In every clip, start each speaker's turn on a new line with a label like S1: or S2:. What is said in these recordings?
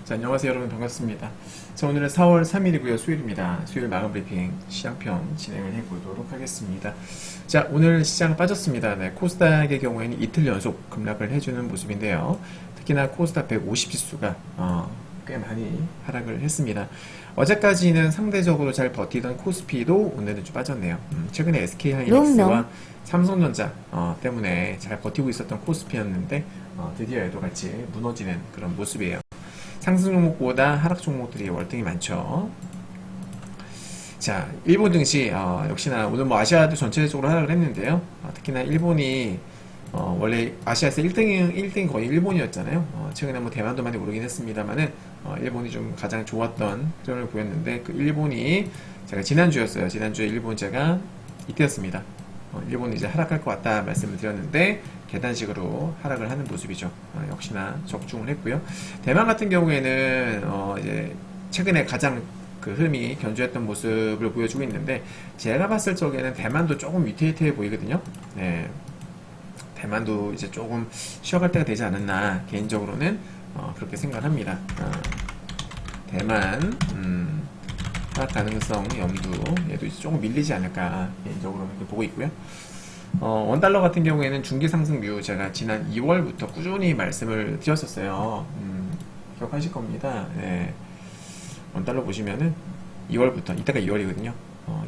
S1: 자, 안녕하세요 여러분, 반갑습니다. 자, 오늘은 4월 3일이고요. 수요일입니다. 수요일 마감 브리핑 시장편 진행을 해보도록 하겠습니다. 자, 오늘 시장 빠졌습니다. 네, 코스닥의 경우에는 이틀 연속 급락을 해주는 모습인데요. 특히나 코스닥 150지수가 꽤 많이 하락을 했습니다. 어제까지는 상대적으로 잘 버티던 코스피도 오늘은 좀 빠졌네요. 최근에 SK하이닉스와 삼성전자 때문에 잘 버티고 있었던 코스피였는데 드디어 얘도 같이 무너지는 그런 모습이에요. 상승 종목보다 하락 종목들이 월등히 많죠. 자, 일본 증시 역시나 오늘 뭐 아시아도 전체적으로 하락을 했는데요. 특히나 일본이 원래 아시아에서 1등이 거의 일본이었잖아요. 최근에 뭐 대만도 많이 오르긴 했습니다만은 일본이 좀 가장 좋았던 흐름을 보였는데, 그 일본이 제가 지난주였어요. 지난주에 일본 제가 이때였습니다. 일본이 이제 하락할 것 같다 말씀을 드렸는데 계단식으로 하락을 하는 모습이죠. 역시나 적중을 했고요. 대만 같은 경우에는 이제 최근에 가장 그 흐름이 견조했던 모습을 보여주고 있는데, 제가 봤을 적에는 대만도 조금 위태위태해 보이거든요. 네. 대만도 이제 조금 쉬어갈 때가 되지 않았나 개인적으로는 그렇게 생각합니다. 대만 하락 가능성 염두, 얘도 이제 조금 밀리지 않을까 개인적으로 이렇게 보고 있고요. 원달러 같은 경우에는 중기 상승률 제가 지난 2월부터 꾸준히 말씀을 드렸었어요. 기억하실 겁니다. 네. 원달러 보시면은 2월부터, 이때가 2월이거든요.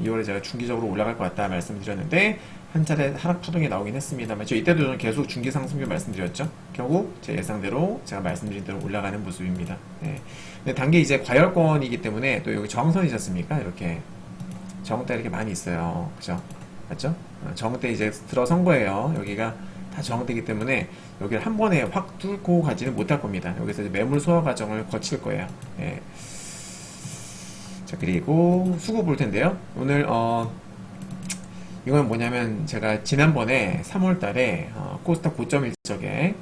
S1: 2월에 제가 중기적으로 올라갈 것 같다 말씀을 드렸는데 한 차례 하락 파동이 나오긴 했습니다만, 이때도 저는 계속 중기 상승률 말씀드렸죠. 결국 제 예상대로 제가 말씀드린 대로 올라가는 모습입니다. 네. 근데 단계 이제 과열권이기 때문에 또 여기 저항선이지 않습니까? 이렇게 저항대 이렇게 많이 있어요. 그죠? 맞죠? 저항대 이제 들어선 거예요. 여기가 다 저항대이기 때문에 여기를 한 번에 확 뚫고 가지는 못할 겁니다. 여기서 이제 매물 소화 과정을 거칠 거예요. 네. 자, 그리고 수급 볼 텐데요. 오늘 이건 뭐냐면, 제가 지난번에 3월 달에 코스닥 고점 일적에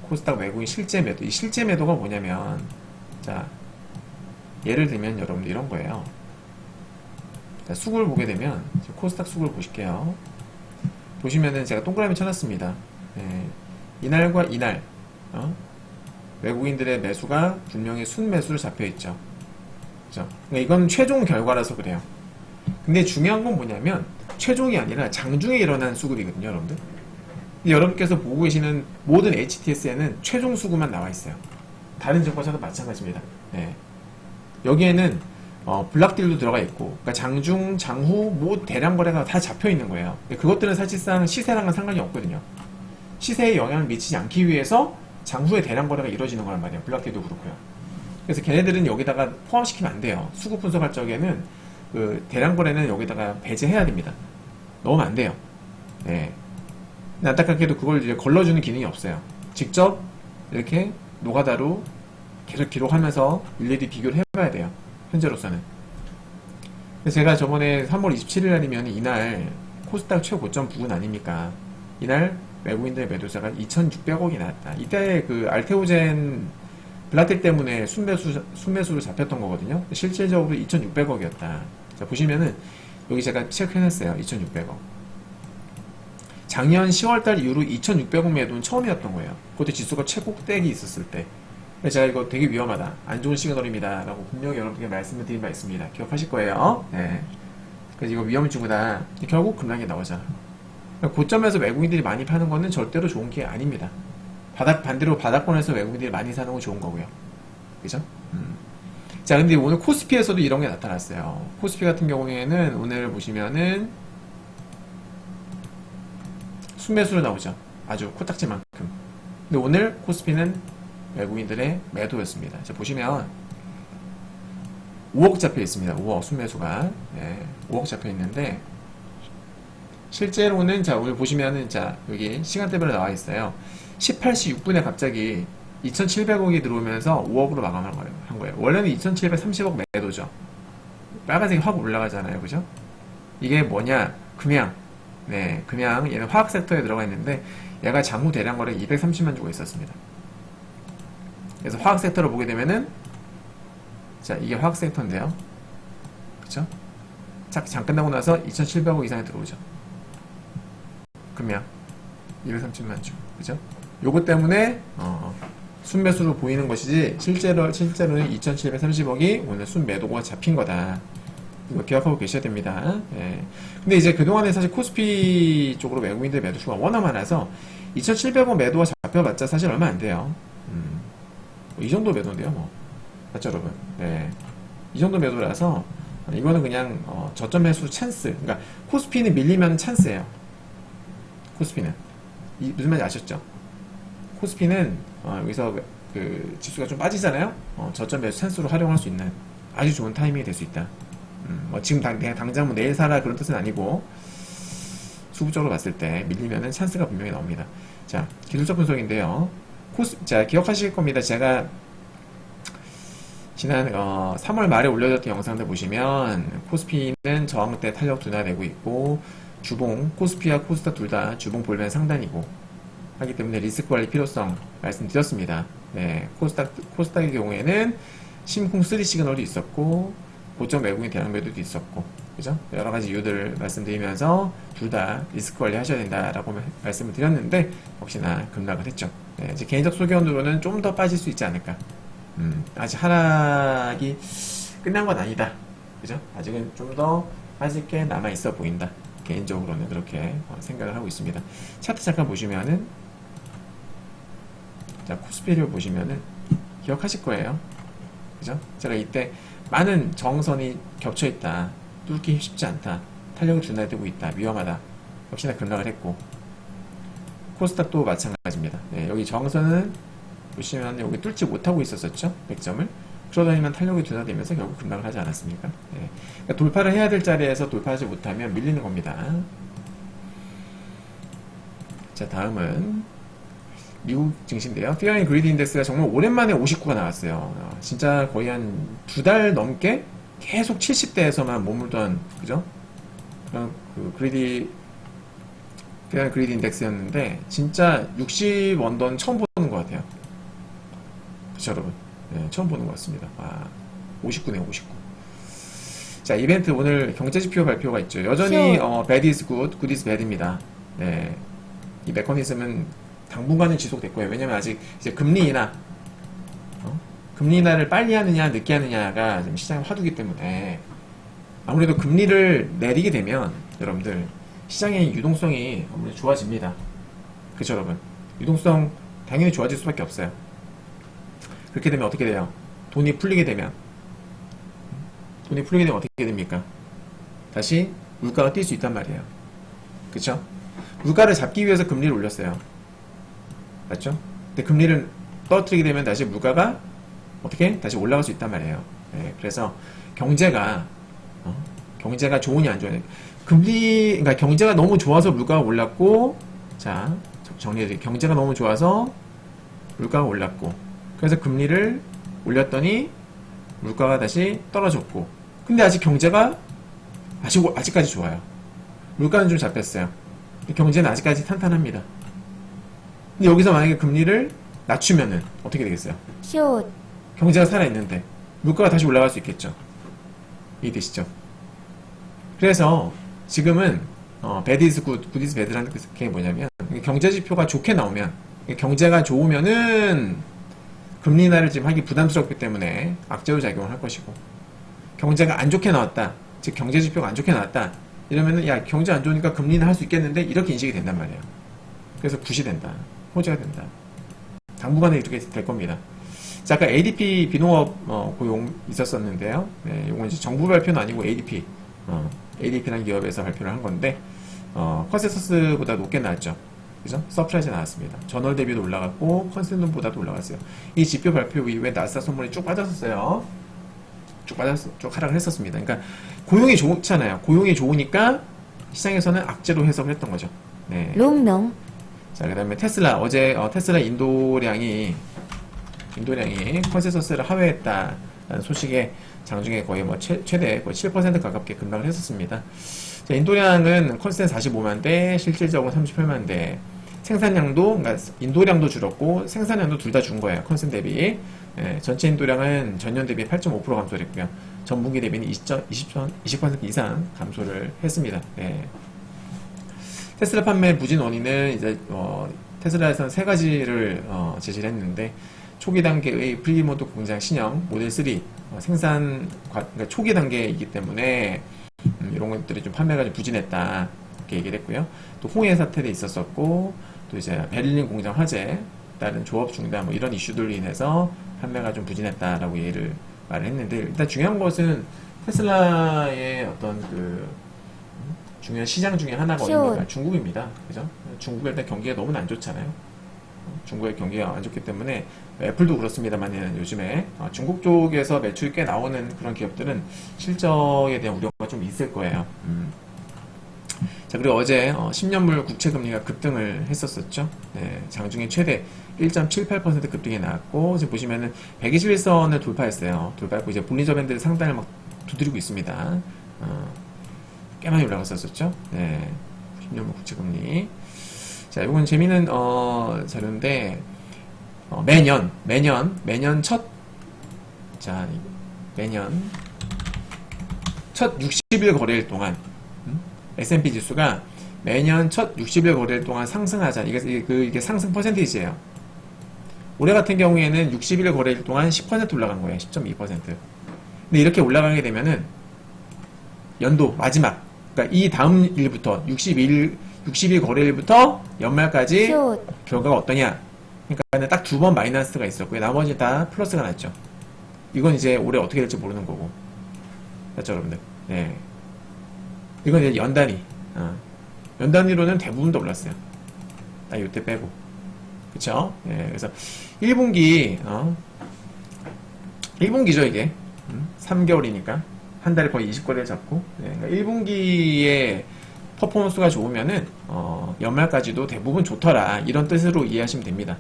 S1: 코스닥 외국인 실제 매도, 이 실제 매도가 뭐냐면, 자, 예를 들면 여러분들 이런 거예요. 자, 수급을 보게 되면 코스닥 수급을 보실게요. 보시면은 제가 동그라미 쳐놨습니다. 네. 이날과 이날 외국인들의 매수가 분명히 순매수로 잡혀있죠. 그죠? 그러니까 이건 최종 결과라서 그래요. 근데 중요한 건 뭐냐면 최종이 아니라 장중에 일어난 수급이거든요, 여러분들. 근데 여러분께서 보고 계시는 모든 HTS에는 최종 수급만 나와 있어요. 다른 증권사도 마찬가지입니다. 네. 여기에는 블락딜도 들어가 있고, 그러니까 장중, 장후, 뭐 대량 거래가 다 잡혀 있는 거예요. 그것들은 사실상 시세랑은 상관이 없거든요. 시세에 영향을 미치지 않기 위해서 장후에 대량 거래가 이루어지는 거란 말이에요. 블락딜도 그렇고요. 그래서 걔네들은 여기다가 포함시키면 안 돼요. 수급 분석할 적에는 그 대량 거래는 여기다가 배제해야 됩니다. 넣으면 안 돼요. 네. 안타깝게도 그걸 이제 걸러주는 기능이 없어요. 직접 이렇게 노가다로 계속 기록하면서 일일이 비교를 해봐야 돼요. 현재로서는. 그래서 제가 저번에 3월 27일 날이면 이날 코스닥 최고점 부근 아닙니까? 이날 외국인들의 매도자가 2,600억이 나왔다. 이때 그 알테오젠 블라텍 때문에 순매수로 잡혔던 거거든요. 실질적으로 2,600억이었다. 자, 보시면은 여기 제가 체크해놨어요. 2,600억. 작년 10월달 이후로 2,600억 매도는 처음이었던 거예요. 그때 지수가 최고대기 있었을 때. 제가 이거 되게 위험하다, 안 좋은 시그널입니다 라고 분명히 여러분께 말씀을 드린 바 있습니다. 기억하실 거예요. 네. 그래서 이거 위험 징후다. 결국 급락이 나오잖아. 고점에서 외국인들이 많이 파는 거는 절대로 좋은 게 아닙니다. 반대로 바닥권에서 외국인들이 많이 사는 건 좋은 거고요. 그죠? 자, 근데 오늘 코스피에서도 이런 게 나타났어요. 코스피 같은 경우에는 오늘 보시면은 순매수로 나오죠. 아주 코딱지만큼. 근데 오늘 코스피는 외국인들의 매도였습니다. 자, 보시면 5억 잡혀 있습니다. 5억 순매수가. 네, 5억 잡혀 있는데, 실제로는 자, 오늘 보시면은 자, 여기 시간대별로 나와 있어요. 18시 6분에 갑자기 2,700억이 들어오면서 5억으로 마감한 거예요. 원래는 2,730억 매도죠. 빨간색이 확 올라가잖아요. 그죠? 이게 뭐냐? 금양. 네, 금양. 얘는 화학 섹터에 들어가 있는데, 얘가 장후 대량 거래 230만 주고 있었습니다. 그래서 화학 섹터를 보게 되면은, 자, 이게 화학 섹터인데요. 그쵸? 장 끝나고 나서 2,700억 이상이 들어오죠. 금양. 230만 주. 그죠? 요거 때문에, 순매수로 보이는 것이지 실제로는 2,730억이 오늘 순매도가 잡힌 거다. 이거 기억하고 계셔야 됩니다. 예. 근데 이제 그동안에 사실 코스피 쪽으로 외국인들 매도수가 워낙 많아서 2,700원 매도가 잡혀봤자 사실 얼마 안 돼요. 이 정도 매도인데요, 뭐. 맞죠, 여러분? 네. 이 정도 매도라서 이거는 그냥 저점 매수 찬스. 그러니까 코스피는 밀리면 찬스예요. 코스피는 무슨 말인지 아셨죠? 코스피는 여기서 그 지수가 좀 빠지잖아요. 저점 매수 찬스로 활용할 수 있는 아주 좋은 타이밍이 될 수 있다. 뭐 지금 당장 뭐 내일 사라 그런 뜻은 아니고 수급적으로 봤을 때 밀리면은 찬스가 분명히 나옵니다. 자, 기술적 분석인데요. 자, 기억하실 겁니다. 제가 지난 3월 말에 올려졌던 영상들 보시면 코스피는 저항대 탄력 둔화되고 있고 주봉, 코스피와 코스닥 둘 다 주봉 볼멘 상단이고 하기 때문에 리스크 관리 필요성 말씀드렸습니다. 네, 코스닥의 경우에는 심쿵 3 시그널도 있었고 고점 외국인 대량 매도도 있었고, 그죠? 여러 가지 이유들을 말씀드리면서 둘 다 리스크 관리 하셔야 된다라고 말씀을 드렸는데 역시나 급락을 했죠. 네, 이제 개인적 소견으로는 좀 더 빠질 수 있지 않을까. 아직 하락이 끝난 건 아니다. 그죠? 아직은 좀 더 빠질 게 남아 있어 보인다. 개인적으로는 그렇게 생각을 하고 있습니다. 차트 잠깐 보시면은, 자, 코스피를 보시면은 기억하실 거예요. 그죠? 제가 이때 많은 정선이 겹쳐 있다. 뚫기 쉽지 않다. 탄력이 둔화되고 있다. 위험하다. 역시나 급락을 했고, 코스닥도 마찬가지입니다. 네, 여기 정선은 보시면 여기 뚫지 못하고 있었었죠. 100점을. 그러더니만 탄력이 둔화되면서 결국 급락을 하지 않았습니까? 네. 그러니까 돌파를 해야 될 자리에서 돌파하지 못하면 밀리는 겁니다. 자, 다음은 미국 증시인데요. Fear and Greed 인덱스가 정말 오랜만에 59가 나왔어요. 진짜 거의 한 2달 넘게 계속 70대에서만 머물던, 그죠? 그런 그 Fear and Greed 인덱스였는데 진짜 60언더는 처음 보는 것 같아요. 그쵸, 여러분? 네, 처음 보는 것 같습니다. 59네요, 59. 자, 이벤트 오늘 경제지표 발표가 있죠. 여전히 bad is good, good is bad입니다. 네, 이 메커니즘은 당분간은 지속될 거예요. 왜냐면 아직 이제 금리 인하, 금리 인하를 빨리 하느냐 늦게 하느냐가 지금 시장 화두기 때문에 아무래도 금리를 내리게 되면 여러분들 시장의 유동성이 아무래도 좋아집니다. 그쵸, 여러분? 유동성 당연히 좋아질 수밖에 없어요. 그렇게 되면 어떻게 돼요? 돈이 풀리게 되면 어떻게 됩니까? 다시 물가가 뛸 수 있단 말이에요. 그쵸? 물가를 잡기 위해서 금리를 올렸어요. 맞죠? 근데 금리를 떨어뜨리게 되면 다시 물가가 어떻게? 다시 올라갈 수 있단 말이에요. 네, 그래서 경제가 좋으냐 안 좋으냐. 그러니까 경제가 너무 좋아서 물가가 올랐고, 자, 정리해드릴게요. 경제가 너무 좋아서 물가가 올랐고, 그래서 금리를 올렸더니 물가가 다시 떨어졌고, 근데 아직 경제가 아직까지 좋아요. 물가는 좀 잡혔어요. 경제는 아직까지 탄탄합니다. 근데 여기서 만약에 금리를 낮추면은 어떻게 되겠어요?
S2: 숏.
S1: 경제가 살아있는데 물가가 다시 올라갈 수 있겠죠. 이해되시죠? 그래서 지금은 bad is good, good is bad라는 게 뭐냐면 경제지표가 좋게 나오면, 경제가 좋으면은 금리 인하를 지금 하기 부담스럽기 때문에 악재로 작용을 할 것이고, 경제가 안 좋게 나왔다, 즉 경제지표가 안 좋게 나왔다 이러면은 야, 경제 안 좋으니까 금리 인하 할 수 있겠는데 이렇게 인식이 된단 말이에요. 그래서 굿이 호재가 된다. 당분간에 이렇게 될 겁니다. 자, 아까 ADP 비농업 고용 있었었는데요. 네, 이건 이제 정부 발표는 아니고 ADP라는 기업에서 발표를 한 건데, 컨센서스보다 높게 나왔죠. 그죠? 서프라이즈 나왔습니다. 전월 대비도 올라갔고, 컨센서스보다도 올라갔어요. 이 지표 발표 이후에 나스닥 선물이 쭉 빠졌었어요. 쭉 하락을 했었습니다. 그러니까, 고용이 좋잖아요. 고용이 좋으니까, 시장에서는 악재로 해석을 했던 거죠. 네.
S2: 롱롱.
S1: 자, 그 다음에 테슬라. 어제, 테슬라 인도량이 컨센서스를 하회했다라는 소식에 장중에 거의 최대 거의 7% 가깝게 급락을 했었습니다. 자, 인도량은 컨센 45만 대, 실질적으로 38만 대. 생산량도, 그러니까 인도량도 줄었고 생산량도 둘 다 준 거예요. 컨센 대비. 예, 전체 인도량은 전년 대비 8.5% 감소를 했고요. 전분기 대비는 20% 이상 감소를 했습니다. 예. 테슬라 판매 부진 원인은 이제 테슬라에서는 세 가지를 제시를 했는데, 초기 단계의 프리모드 공장 신형 모델 3 그러니까 초기 단계이기 때문에 이런 것들이 좀 판매가 좀 부진했다 이렇게 얘기를 했고요. 또 홍해 사태도 있었었고 또 이제 베를린 공장 화재 다른 조업 중단 뭐 이런 이슈들로 인해서 판매가 좀 부진했다라고 말을 했는데 일단 중요한 것은 테슬라의 어떤 그 중요한 시장 중에 하나가 어디입니까? 중국입니다. 그죠? 중국에 일단 경기가 너무 안 좋잖아요. 중국의 경기가 안 좋기 때문에 애플도 그렇습니다만 요즘에 중국 쪽에서 매출이 꽤 나오는 그런 기업들은 실적에 대한 우려가 좀 있을 거예요. 자, 그리고 어제 10년물 국채금리가 급등을 했었었죠. 네, 장중에 최대 1.78% 급등이 나왔고 지금 보시면은 121선을 돌파했어요. 돌파했고 이제 볼린저 밴드 상단을 막 두드리고 있습니다. 꽤 많이 올라갔었죠. 네, 10년물 국채금리. 자, 이건 재미있는 자료인데 매년 첫 60일 거래일 동안 S&P 지수가 매년 첫 60일 거래일 동안 상승하자. 이게 상승 퍼센테이지예요. 올해 같은 경우에는 60일 거래일 동안 10% 올라간 거예요. 10.2%. 근데 이렇게 올라가게 되면은 연도 마지막, 그러니까 이 다음 일부터 60일 거래일부터 연말까지 결과가 어떠냐. 그러니까 딱 두 번 마이너스가 있었고요. 나머지 다 플러스가 났죠. 이건 이제 올해 어떻게 될지 모르는 거고. 맞죠, 여러분들? 네. 이건 이제 연단위. 연단위로는 대부분 다 올랐어요. 딱 이때 빼고. 그쵸? 네, 그래서 1분기죠, 이게. 3개월이니까. 한 달에 거의 20거래를 잡고. 네, 그러니까 1분기에 퍼포먼스가 좋으면은, 연말까지도 대부분 좋더라. 이런 뜻으로 이해하시면 됩니다.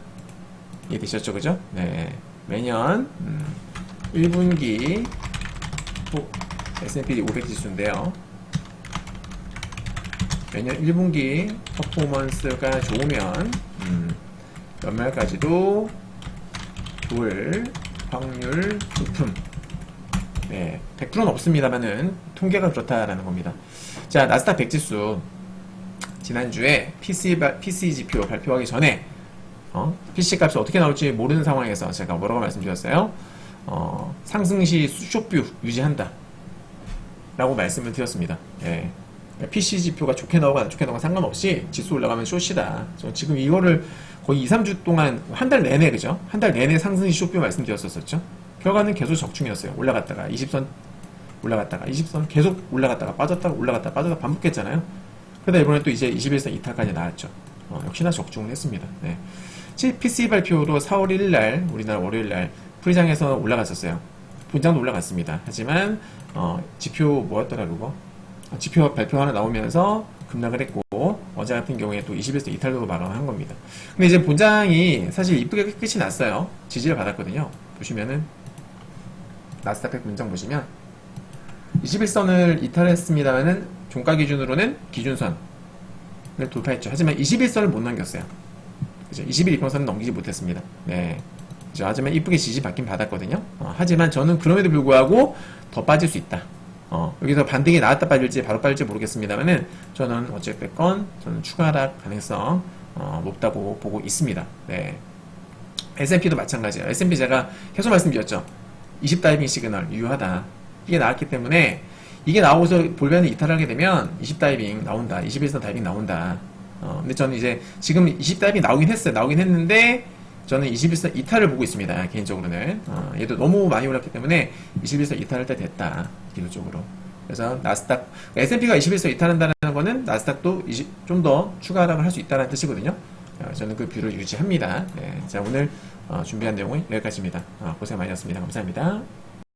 S1: 이해되셨죠, 그죠? 네. 매년, 1분기, S&P 500 지수인데요. 매년 1분기 퍼포먼스가 좋으면 연말까지도 좋을 확률 높음. 네, 100%는 없습니다만은 통계가 그렇다라는 겁니다. 자, 나스닥 100 지수 지난주에 PC 지표 발표하기 전에 PC 값이 어떻게 나올지 모르는 상황에서 제가 뭐라고 말씀드렸어요? 상승시 쇼뷰 유지한다 라고 말씀을 드렸습니다. 네. PC 지표가 좋게 나오고 안 좋게 나오고 상관없이 지수 올라가면 숏이다. 지금 이거를 거의 2, 3주 동안 한 달 내내, 그죠? 한 달 내내 상승시 쇼뷰 말씀드렸었죠. 결과는 계속 적중이었어요. 올라갔다가 20선 올라갔다가 20선 계속 올라갔다가 빠졌다가 올라갔다가 빠졌다가 반복했잖아요. 그러다 이번에 또 이제 21선 이탈까지 나왔죠. 역시나 적중을 했습니다. 네. PC 발표로 4월 1일 날 우리나라 월요일 날 프리장에서 올라갔었어요. 본장도 올라갔습니다. 하지만 지표 뭐였더라 그거? 지표 발표 하나 나오면서 급락을 했고 어제 같은 경우에 또 21선 이탈로 마감한 겁니다. 근데 이제 본장이 사실 이쁘게 끝이 났어요. 지지를 받았거든요. 보시면은 나스닥 100 문장 보시면 21선을 이탈했습니다만은 종가 기준으로는 기준선을 돌파했죠. 하지만 21선을 못 넘겼어요. 그죠? 21 이평선은 넘기지 못했습니다. 네. 그죠? 하지만 이쁘게 지지 받긴 받았거든요. 하지만 저는 그럼에도 불구하고 더 빠질 수 있다. 여기서 반등이 나왔다 빠질지 바로 빠질지 모르겠습니다만은 저는 어쨌든 저는 추가 하락 가능성 높다고 보고 있습니다. 네. S&P도 마찬가지예요. S&P 제가 계속 말씀드렸죠. 20다이빙 시그널 유효하다. 이게 나왔기 때문에 이게 나오고서 볼벤을 이탈하게 되면 20다이빙 나온다. 21선 다이빙 나온다. 근데 저는 이제 지금 20다이빙 나오긴 했어요. 나오긴 했는데 저는 21선 이탈을 보고 있습니다. 개인적으로는. 얘도 너무 많이 올랐기 때문에 21선 이탈할 때 됐다. 기술적으로. 그래서 나스닥, S&P가 21선 이탈한다는 거는 나스닥도 좀 더 추가 하락을 할 수 있다는 뜻이거든요. 저는 그 뷰를 유지합니다. 네, 자, 오늘 준비한 내용은 여기까지입니다. 고생 많이 하셨습니다. 감사합니다.